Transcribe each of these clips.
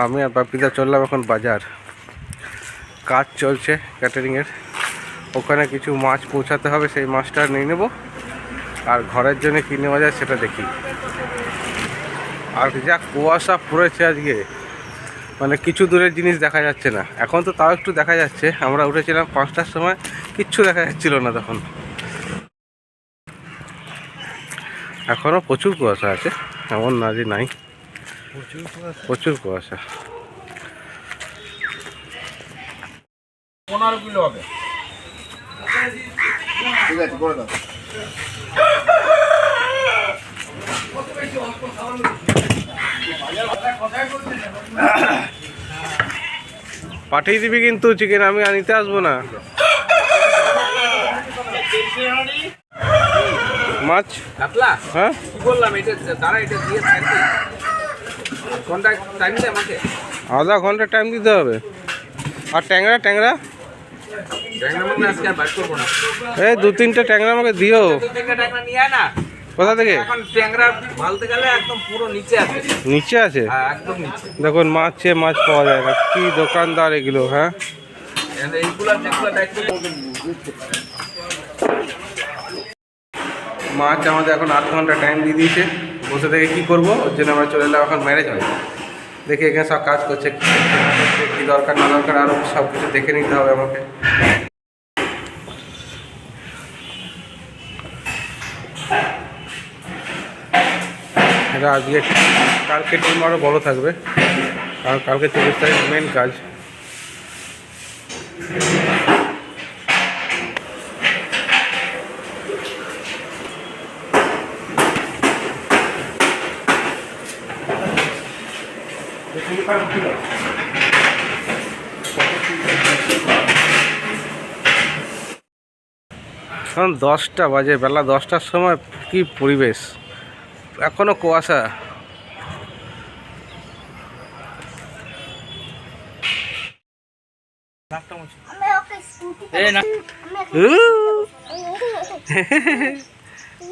আমি আর বাপিদা চললাম এখন বাজার। কাজ চলছে ক্যাটারিংয়ের, ওখানে কিছু মাছ পৌঁছাতে হবে, সেই মাছটা নিয়ে নেব আর ঘরের জন্য কী নেওয়া যায় সেটা দেখি। আর যা কুয়াশা পড়েছে আজকে, মানে কিছু দূরের জিনিস দেখা যাচ্ছে না। এখন তো তাও একটু দেখা যাচ্ছে, আমরা উঠেছিলাম 5টার সময়, কিচ্ছু দেখা যাচ্ছিল না তখন। এখনও প্রচুর কুয়াশা আছে, এমন না যে নাই, প্রচুর কুয়াশা। 15 কিলো হবে। ঠিক আছে, করে দাও। পাঠিয়ে দিবি কিন্তু চিকেন, আমি আনিতে আসবো না। মাছ কাতলা? হ্যাঁ কি বললাম, এটা তারা এটা দিয়ে থাকবে। কোনটা টাইম দেয় আমাকে? আধা ঘন্টা টাইম দিতে হবে। আর ট্যাংরা ট্যাংরা ট্যাংরা মানে আজকে আর বাইট করবো না। এই 2-3টে ট্যাংরা আমাকে দিও। ট্যাংরা নিয়ে আয় না। কোথা থেকে? এখন ট্যাংরা ভালতে গেলে একদম পুরো নিচে আছে। নিচে আছে? হ্যাঁ, একদম নিচে। দেখুন মাছে মাছ পাওয়া যায় না, কি দোকানদার এগুলো। হ্যাঁ, এইগুলা যেগুলো দায়িত্ব মাছ আমাদের এখন 8 ঘন্টা টাইম দিয়ে দিয়েছে। বসে থেকে কী করবো, ওর জন্য আমরা চলে এলাম এখন ম্যারেজ হয়। দেখি এখানে সব কাজ করছে, কী দরকার না দরকার আরও সব কিছু দেখে নিতে হবে আমাকে। এটা আজকে, কালকে টিম আরও বড়ো থাকবে, কারণ কালকে 24 তারিখ মেন কাজ। এখন 10টা বাজে, বেলা 10টার সময় কি পরিবেশ, এখনো কুয়াশা।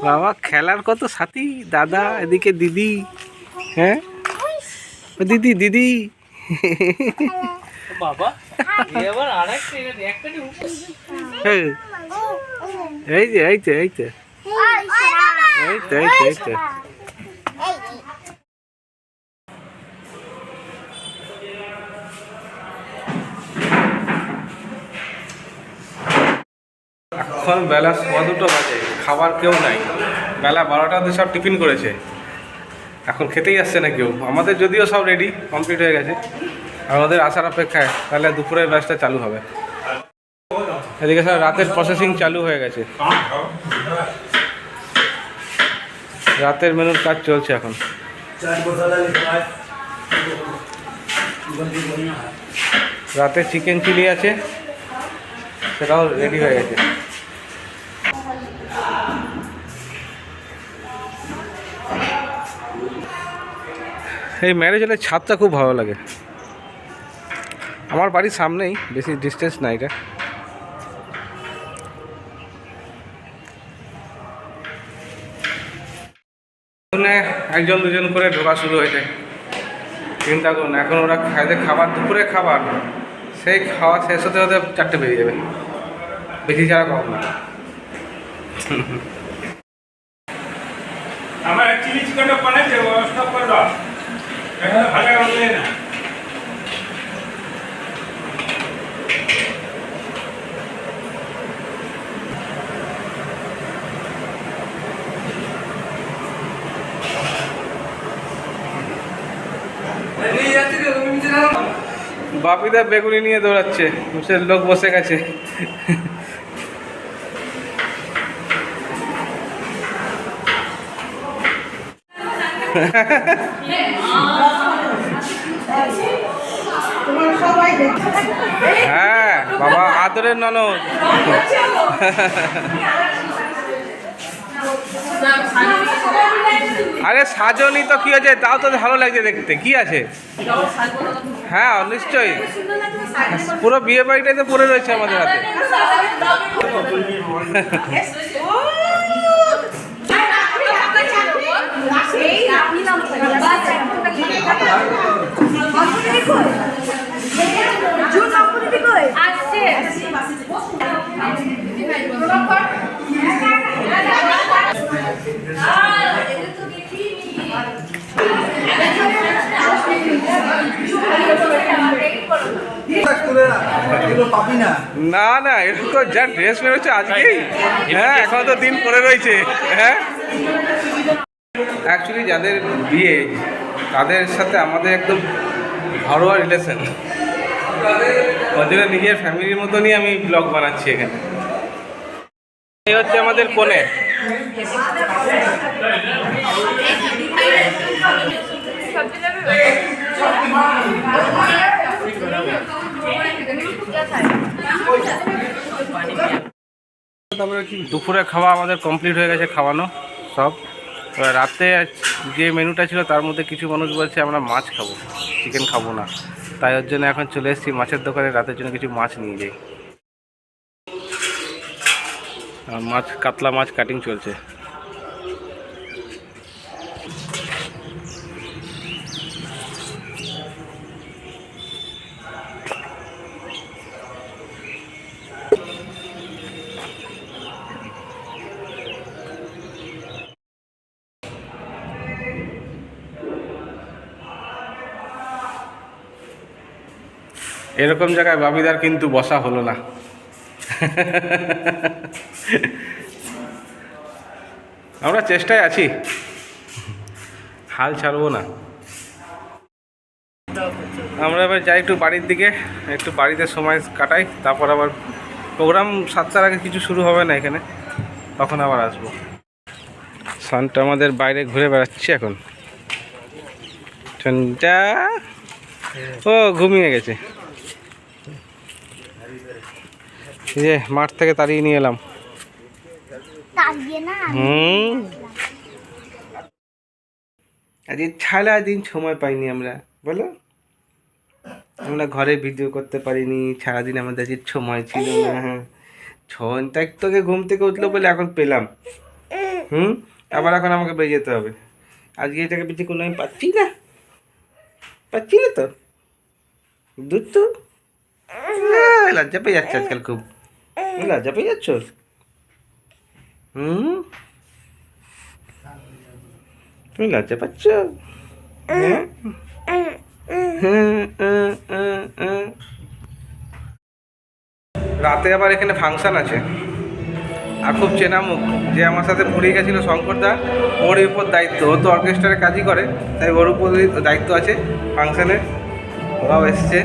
বাবা খেলার কত সাথী, দাদা এদিকে দিদি। হ্যাঁ দিদি দিদি বাবা এবার এই যে এই তো এই তো এই তো এই তো এই তো এখন বেলা 2:15 বাজে, খাবার কেউ নাই। বেলা 12টাতে সব টিফিন করেছে, এখন খেতেই আসছে না কেউ। আমাদের যদিও সব রেডি কমপ্লিট হয়ে গেছে, আমাদের আসার অপেক্ষায়, তাহলে দুপুরের ব্যাচটা চালু হবে। এদিকে সব রাতের প্রসেসিং চালু হয়ে গেছে, রাতের মেনুর কাজ চলছে এখন। রাতে চিকেন চিলি আছে, সেটাও রেডি হয়ে গেছে। এই ম্যারেজ হলে ছাদটা খুব ভালো লাগে। আমার বাড়ির সামনেই, বেশি ডিস্টেন্স না এটা। একজন দুজন করে ঢোকা শুরু হয়েছে। চিন্তা করুন, এখন ওরা খাইতে খাবার, দুপুরে খাবার, সেই খাওয়া শেষ হতে হতে 4টে বেরিয়ে যাবে, বেশি ছাড়া কম না। আমার চিলি চিকেনটা বানাইছে, স্টপ করে দাও। এটা ভালো লাগবে না। বাপিদা বেগুনি নিয়ে দৌড়াচ্ছে, সে লোক বসে গেছে। হ্যাঁ বাবা, আদরের ননদ। আরে সাজনি তো কি হয়েছে, তাও তো ভালো লাগছে দেখতে, কি আছে? হ্যাঁ নিশ্চয়ই, পুরো বিয়ে বাড়িটাই তো পড়ে রয়েছে আমাদের হাতে। না না, এরকম তো যা ড্রেস বেরোচ্ছে আজকেই, হ্যাঁ এখনো তো দিন পরে রয়েছে। হ্যাঁ অ্যাকচুয়ালি যাদের বিয়ে তাদের সাথে আমাদের একদম ঘরোয়া রিলেশন, ওর জন্য নিজের ফ্যামিলির মতনই আমি ব্লগ বানাচ্ছি এখানে। এই হচ্ছে আমাদের কোণে। দুপুরে খাওয়া আমাদের কমপ্লিট হয়ে গেছে, খাওয়ানো সব। এবার রাতে যে মেনুটা ছিল তার মধ্যে কিছু মানুষ বলছে আমরা মাছ খাবো, চিকেন খাবো না, তাই ওর জন্য এখন চলে এসেছি মাছের দোকানে, রাতের জন্য কিছু মাছ নিয়ে যাই। মাছ, কাতলা মাছ কাটিং চলছে। এরকম জায়গায় বাবিদার কিন্তু বসা হলো না। আমরা চেষ্টায় আছি, হাল ছাড়বো না। আমরা এবার যাই একটু বাড়ির দিকে, একটু বাড়িতে সময় কাটাই, তারপর আবার প্রোগ্রাম 7টার আগে কিছু শুরু হবে না এখানে, তখন আবার আসবো। সানটা আমাদের বাইরে ঘুরে বেড়াচ্ছে এখন। ঠান্ডা, ও ঘুমিয়ে গেছে। এই যে মাঠ থেকে তাড়িয়ে নিয়ে এলাম। আজকে সারাদিন সময় পাইনি আমরা, বলো আমরা ঘরে ভিডিও করতে পারিনি, সারাদিন আমাদের আজকে সময় ছিল না। 6 ঘন্টা তোকে ঘুম থেকে উঠলো বলে এখন পেলাম। আবার এখন আমাকে বেরিয়ে যেতে হবে। আজকে এটাকে বেঁচে কোনো আমি পাচ্ছি না তো। দুধ তো লজ্জা পেয়ে যাচ্ছে আজকাল, খুব লজ্জা পেয়ে যাচ্ছ। তুমি লজ্জা পাচ্ছ? রাতে আবার এখানে ফাংশন আছে, আর খুব চেনা মুখ, যে আমার সাথে পড়ে গেছিলো শঙ্করদা, ওর উপর দায়িত্ব। ও তো অর্কেস্ট্রারে কাজই করে, তাই ওর উপর দায়িত্ব আছে ফাংশনের। ওরাও এসছে।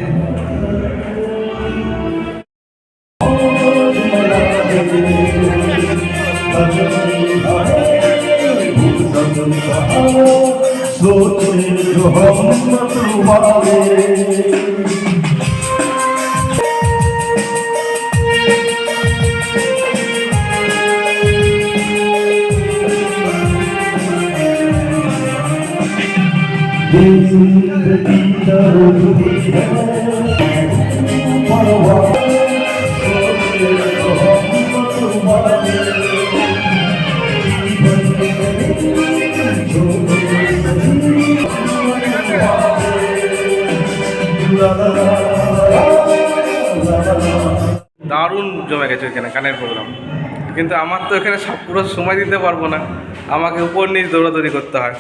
দারুণ জমে গেছে এখানে গানের প্রোগ্রাম, কিন্তু আমার তো এখানে সব পুরো সময় দিতে পারবো না, আমাকে উপর নিচ দৌড়াদৌড়ি করতে হয়।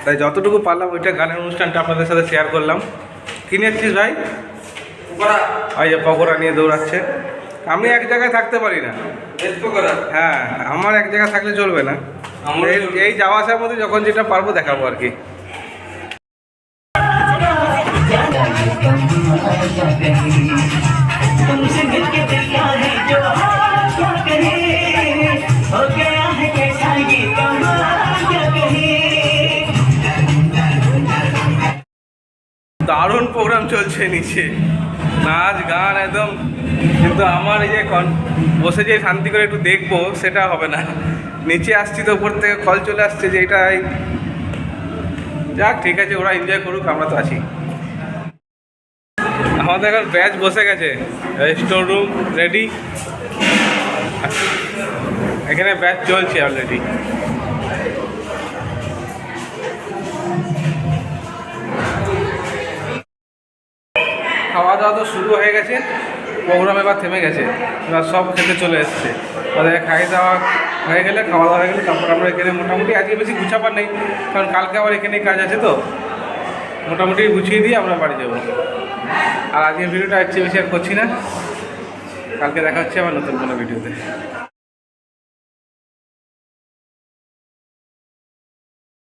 তাই যতটুকু পারলাম ওইটা গানের অনুষ্ঠানটা আপনাদের সাথে শেয়ার করলাম। কিনেছিস ভাই? ওই যে পকোড়া নিয়ে দৌড়াচ্ছে। আমি এক জায়গায় থাকতে পারি না। হ্যাঁ, আমার এক জায়গায় থাকলে চলবে না। এই যাওয়া আসার মধ্যে যখন যেটা পারবো দেখাবো আর কি। দারুণ প্রোগ্রাম চলছে নিচে, নাচ গান একদম। কিন্তু আমার এই যে বসে যে শান্তি করে একটু দেখবো সেটা হবে না। নিচে আসছি তো উপর থেকে কল চলে আসছে যে এটাই, যাক ঠিক আছে, ওরা এনজয় করুক, আমরা তো আছি। আমাদের এখন ব্যাচ বসে গেছে, স্টোর রুম রেডি, এখানে ব্যাচ চলছে অলরেডি। খাওয়া দাওয়া তো শুরু হয়ে গেছে, প্রোগ্রাম এবার থেমে গেছে, এবার সব খেতে চলে এসছে। ওদের খাইয়ে দাওয়া হয়ে গেলে, খাওয়া দাওয়া হয়ে গেলে তারপর আমরা এখানে মোটামুটি আজকে বেশি গুছাবার নেই, কারণ কালকে আবার এখানেই কাজ আছে, তো মোটামুটি গুছিয়ে দিয়ে আমরা বাড়ি যাবো। আর আজকের ভিডিওটা হচ্ছে বেশি আর করছি না, কালকে দেখা হচ্ছে আবার নতুন কোনো ভিডিওতে।